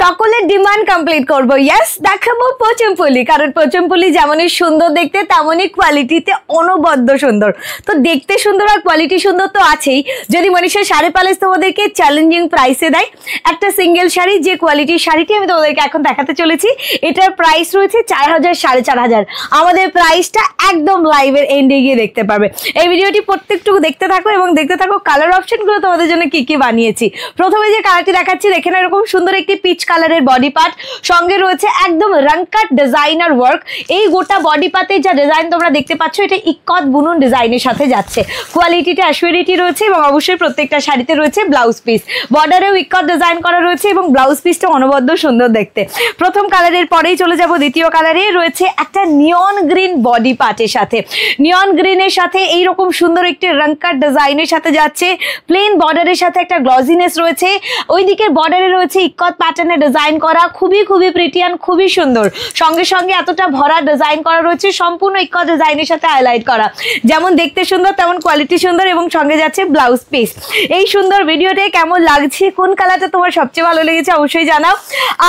সকলের demand complete করব। Yes, দেখাবো পচমপল্লী, কারণ পচমপল্লী যেমনই সুন্দর দেখতে তেমনই কোয়ালিটিতে অনবদ্য সুন্দর। তো দেখতে সুন্দর আর কোয়ালিটি সুন্দর তো আছেই। যদি মনীষা শাড়ি প্যালেস তোমাদেরকে চ্যালেঞ্জিং প্রাইসে দেয় একটা সিঙ্গেল শাড়ি, যে কোয়ালিটির শাড়িটি আমি তোমাদেরকে এখন দেখাতে চলেছি, এটার প্রাইস রয়েছে 4000, 4500। আমাদের প্রাইসটা একদম লাইভের এন্ডে গিয়ে দেখতে পারবে। এই ভিডিওটি প্রত্যেকটুকু দেখতে থাকো এবং দেখতে থাকো কালার অপশনগুলো তোমাদের জন্য কি কি বানিয়েছি। প্রথমে যে কালারটি দেখাচ্ছি দেখে না, এরকম সুন্দর একটি পিচ কালারের বডি পার্ট, সঙ্গে রয়েছে একদম রংকাট ডিজাইনার ওয়ার্ক। এই গোটা বডি পার্টে যা ডিজাইন তোমরা দেখতে পাচ্ছ, এটা ইক্কত বুনন ডিজাইনের সাথে যাচ্ছে। কোয়ালিটিটা অ্যাসুরিটি রয়েছে এবং অবশ্যই প্রত্যেকটা শাড়িতে রয়েছে ব্লাউজ পিস। বর্ডারেও ইক্কত ডিজাইন করা রয়েছে এবং ব্লাউজ পিসটা অনবদ্য সুন্দর দেখতে। প্রথম কালারের পরেই চলে যাব দ্বিতীয় কালারে। রয়েছে একটা নিয়ন গ্রিন বডি পার্টের সাথে, নিয়ন গ্রিনের সাথে এইরকম সুন্দর একটি রংকাট ডিজাইনের সাথে যাচ্ছে। প্লেন বর্ডারের সাথে একটা গ্লজিনেস রয়েছে, ওই দিকের বর্ডারে রয়েছে ইক্কত প্যাটার্নে ডিজাইন করা, খুবই প্রিটি অ্যান্ড খুবই সুন্দর। সঙ্গে সঙ্গে এতটা ভরা ডিজাইন করা রয়েছে, সম্পূর্ণ ইক্কত ডিজাইনের সাথে হাইলাইট করা। যেমন দেখতে সুন্দর তেমন কোয়ালিটি সুন্দর এবং সঙ্গে যাচ্ছে ব্লাউজ পিস। এই সুন্দর ভিডিওতে কেমন লাগছে, কোন কালারটা তোমার সবচেয়ে ভালো লেগেছে অবশ্যই জানাও।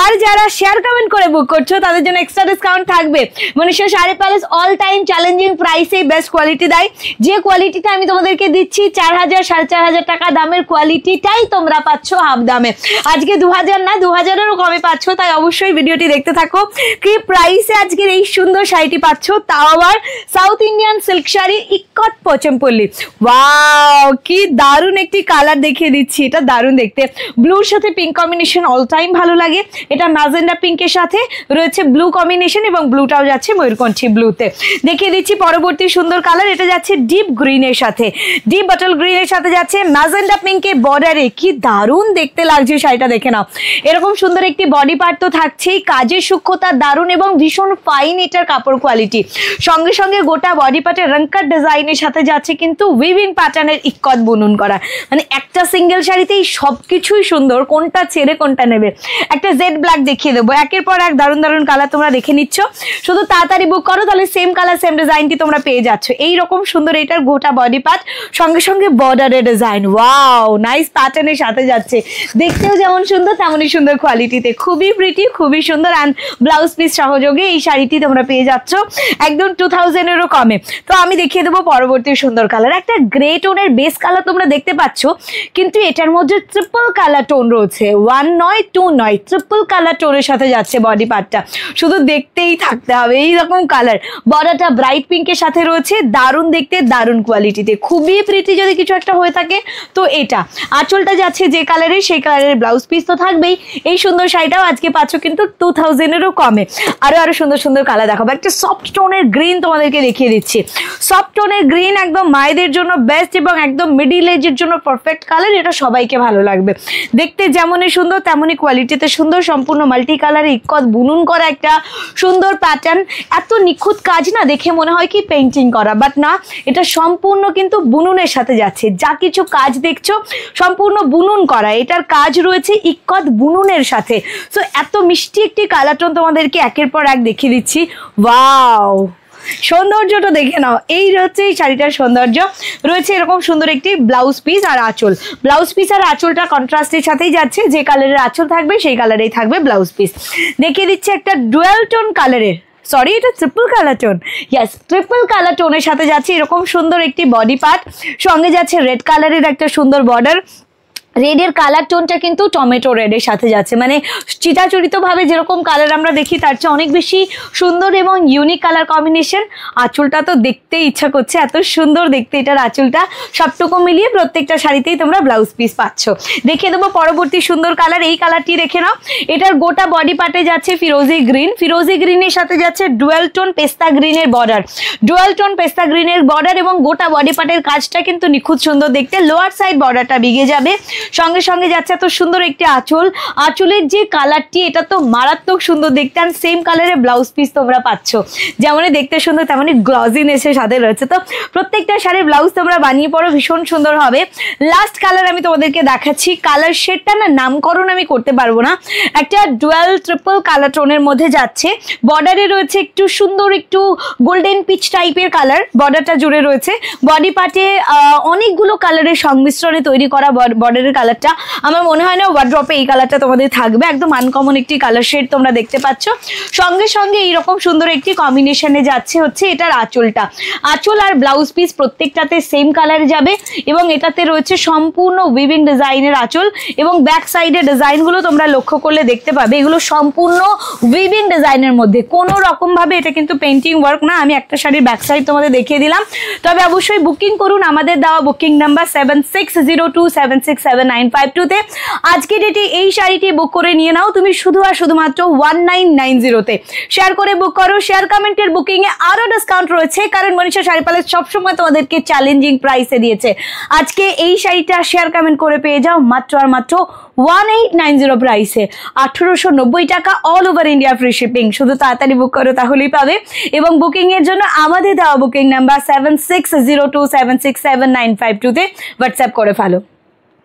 আর যারা শেয়ার কমেন্ট করে বুক করছো তাদের জন্য এক্সট্রা ডিসকাউন্ট থাকবে। Manisha sari palace all time challenging প্রাইসে বেস্ট কোয়ালিটি দেয়। যে কোয়ালিটিটা আমি তোমাদেরকে দিচ্ছি 4000, 4500 টাকা দামের কোয়ালিটিটাই তোমরা পাচ্ছ হাফ দামে। আজকে 2000 না, 2000-এরও কমে পাচ্ছ। তাই অবশ্যই ভিডিওটি দেখতে থাকো। কি প্রাইসে আজকের এই সুন্দর শাড়িটি পাচ্ছ, তাও আবার south Indian silk sari ikat Pochampally. Wow, কি দারুণ একটি কালার দেখিয়ে দিচ্ছি। এটা দারুণ দেখতে, ব্লুর সাথে পিঙ্ক কম্বিনেশন অল টাইম ভালো লাগে। এটা ম্যাজেন্ডা পিঙ্কের সাথে রয়েছে ব্লু কম্বিনেশন এবং ব্লুটাও যাচ্ছে ময়ূরকণ্ঠী ব্লুতে। দেখিয়ে দিচ্ছি পরবর্তী সুন্দর কালার। এটা যাচ্ছে ডিপ গ্রিনের সাথে, ডিপ বটল গ্রিনের সাথে যাচ্ছে ম্যাজেন্ডা পিঙ্কের বর্ডারে। কি দারুণ দেখতে লাগছে শাড়িটা, দেখে নাও। এরকম সুন্দর একটি বডি পার্ট তো থাকছেই, কাজের সূক্ষ্মতা দারুণ এবং ভীষণ ফাইন এটার কাপড় কোয়ালিটি। সঙ্গে সঙ্গে গোটা বডি পার্টের রংকাট ডিজাইনের সাথে যাচ্ছে কিন্তু উইভিং প্যাটার্নের ইক্কত বুনন করা। মানে একটা সিঙ্গেল শাড়িতেই সবকিছুই সুন্দর, কোনটা ছেড়ে কোনটা নেবে। একটা জেড ব্ল্যাক দেখিয়ে দেবো, একের পর এক দারুণ দারুণ কালার তোমরা দেখে নিচ্ছ। শুধু তাড়াতাড়ি বুক করো, তাহলে সেম কালার সেম ডিজাইনটি তোমরা পেয়ে যাচ্ছ। এইরকম সুন্দর এটার গোটা বডি পার্ট, সঙ্গে সঙ্গে বর্ডারের ডিজাইন। ওয়াও, নাইস প্যাটার্নের সাথে যাচ্ছে। দেখতেও যেমন সুন্দর তেমনই সুন্দর কোয়ালিটিতে, খুবই প্রিটি, খুবই সুন্দর। অ্যান্ড ব্লাউজ পিস সহযোগে এই শাড়িটি তোমরা পেয়ে যাচ্ছ একদম 2000-এরও কমে। তো আমি দেখিয়ে দেবো পরবর্তী সুন্দর কালার। একটা গ্রে টোনের বেস কালার তোমরা দেখতে পাচ্ছ, কিন্তু এটার মধ্যে ট্রিপল কালার টোন রয়েছে। 1 নয় 2 নয়, ট্রিপল কালার টোনের সাথে যাচ্ছে বডি পার্টটা। শুধু দেখতেই থাকতে হবে এইরকম কালার। বর্ডারটা ব্রাইট পিঙ্কের সাথে রয়েছে, দারুণ দেখতে, দারুণ কোয়ালিটিতে, খুবই প্রিটি যদি কিছু একটা হয়ে থাকে তো এটা। আঁচলটা যাচ্ছে যে কালারের সেই কালারের ব্লাউজ পিস তো থাকবেই। এই সুন্দর শাড়িটাও আজকে পাচ্ছ কিন্তু 2000-এরও কমে। আরো সুন্দর সুন্দর কালার দেখাবো। একটা সফট টোনের গ্রিন তোমাদেরকে দেখিয়ে দিচ্ছি। সফট টোনের গ্রিন একদম মায়েদের জন্য বেস্ট এবং একদম মিডিল এজের জন্য পারফেক্ট কালার। এটা সবাইকে ভালো লাগবে। দেখতে যেমনই সুন্দর তেমনই কোয়ালিটিতে সুন্দর, সম্পূর্ণ মাল্টি কালারে ইক্কত বুনন করা একটা সুন্দর প্যাটার্ন। এত নিখুঁত কাজ না, দেখে মনে হয় কি পেইন্টিং করা, বাট না, এটা সম্পূর্ণ কিন্তু বুননের সাথে যাচ্ছে। যা কিছু কাজ দেখছো সম্পূর্ণ বুনন করা, এটার কাজ রয়েছে ইক্কত বুননের সাথে। সো এত মিষ্টি একটি কালার টোন তোমাদেরকে একের পর এক দেখিয়ে দিচ্ছি। ওয়াও, সৌন্দর্যটা দেখে নাও। এই হচ্ছে এই শাড়িটার সৌন্দর্য। রয়েছে এরকম সুন্দর একটি ব্লাউজ পিস আর আঁচল। ব্লাউজ পিস আর আঁচলটা কন্ট্রাস্টের সাথেই যাচ্ছে, যে কালারের আঁচল থাকবে সেই কালারেই থাকবে ব্লাউজ পিস। দেখিয়ে দিচ্ছে একটা ডুয়াল টোন কালারের, সরি এটা triple colour tone, yes triple colour টোনের সাথে যাচ্ছে এরকম সুন্দর একটি বডি পার্ট। সঙ্গে যাচ্ছে রেড কালারের একটা সুন্দর বর্ডার। রেডের কালার টোনটা কিন্তু টমেটো রেডের সাথে যাচ্ছে, মানে চিরাচরিতভাবে যেরকম কালার আমরা দেখি তার চেয়ে অনেক বেশি সুন্দর এবং ইউনিক কালার কম্বিনেশন। আঁচলটা তো দেখতে ইচ্ছা করছে, এত সুন্দর দেখতে এটার আঁচলটা। সবটুকু মিলিয়ে প্রত্যেকটা শাড়িতেই তোমরা ব্লাউজ পিস পাচ্ছ। দেখিয়ে দেবো পরবর্তী সুন্দর কালার। এই কালারটি দেখে নাও। এটার গোটা বডি পার্টে যাচ্ছে ফিরোজি গ্রিন, ফিরোজি গ্রিনের সাথে যাচ্ছে ডুয়াল টোন পেস্তা গ্রিনের বর্ডার, ডুয়াল টোন পেস্তা গ্রিনের বর্ডার এবং গোটা বডি পার্টের কাজটা কিন্তু নিখুঁত সুন্দর দেখতে। লোয়ার সাইড বর্ডারটা বিগে যাবে, সঙ্গে সঙ্গে যাচ্ছে এত সুন্দর একটি আঁচল। আঁচলের যে কালারটি এটা তো মারাত্মক সুন্দর দেখতে। আর সেম কালারের ব্লাউজ পিস তোমরা পাচ্ছ, যেমনই দেখতে সুন্দর তেমনই গ্লজিনেসের সাথে রয়েছে। তো প্রত্যেকটা শাড়ির ব্লাউজ তোমরা বানিয়ে পড়ো, ভীষণ সুন্দর হবে। লাস্ট কালার আমি তোমাদেরকে দেখাচ্ছি। কালার শেডটা না নামকরণ আমি করতে পারবো না, একটা ডুয়াল ট্রিপল কালার টোনের মধ্যে যাচ্ছে। বর্ডারে রয়েছে একটু সুন্দর একটু গোল্ডেন পিচ টাইপের কালার, বর্ডারটা জুড়ে রয়েছে। বডি পার্টে অনেকগুলো কালারের সংমিশ্রণে তৈরি করা বর্ডারের মেরুনের কালারটা, আমার মনে হয় না ওয়ার্ড্রপে এই কালারটা তোমাদের থাকবে, একদম আনকমন একটি কালার শেড তোমরা দেখতে পাচ্ছ। সঙ্গে সঙ্গে এইরকম সুন্দর একটি কম্বিনেশনে যাচ্ছে হচ্ছে এটার আঁচলটা। আঁচল আর ব্লাউজ পিস প্রত্যেকটাতে সেম কালার যাবে এবং এটাতে রয়েছে সম্পূর্ণ উইভিং ডিজাইনের আঁচল এবং ব্যাক সাইডের ডিজাইনগুলো তোমরা লক্ষ্য করলে দেখতে পাবে এগুলো সম্পূর্ণ উইভিং ডিজাইনের মধ্যে, কোনো রকম ভাবে এটা কিন্তু পেন্টিং ওয়ার্ক না। আমি একটা শাড়ির ব্যাক সাইড তোমাদের দেখিয়ে দিলাম। তবে অবশ্যই বুকিং করুন আমাদের দেওয়া বুকিং নাম্বার 7602767952 তে। আজকে ডেটে এই শাড়িটি বুক করে নিয়ে নাও তুমি শুধু আর শুধুমাত্র 1990 তে। শেয়ার করে বুক করো, শেয়ার কমেন্টের বুকিং এ আরো ডিসকাউন্ট রয়েছে, কারণ মনীষা শাড়ি প্যালেস সবসময় তোমাদেরকে চ্যালেঞ্জিং প্রাইসে দিয়েছে। আজকে এই শাড়িটা শেয়ার কমেন্ট করে পেয়ে যাও মাত্র আর মাত্র 1890 প্রাইসে, 1890 টাকা, all over India free shipping. শুধু তাড়াতাড়ি বুক করো তাহলেই পাবে। এবং বুকিং এর জন্য আমাদের দেওয়া বুকিং নাম্বার 7602767952 তে হোয়াটসঅ্যাপ করে ফেলো।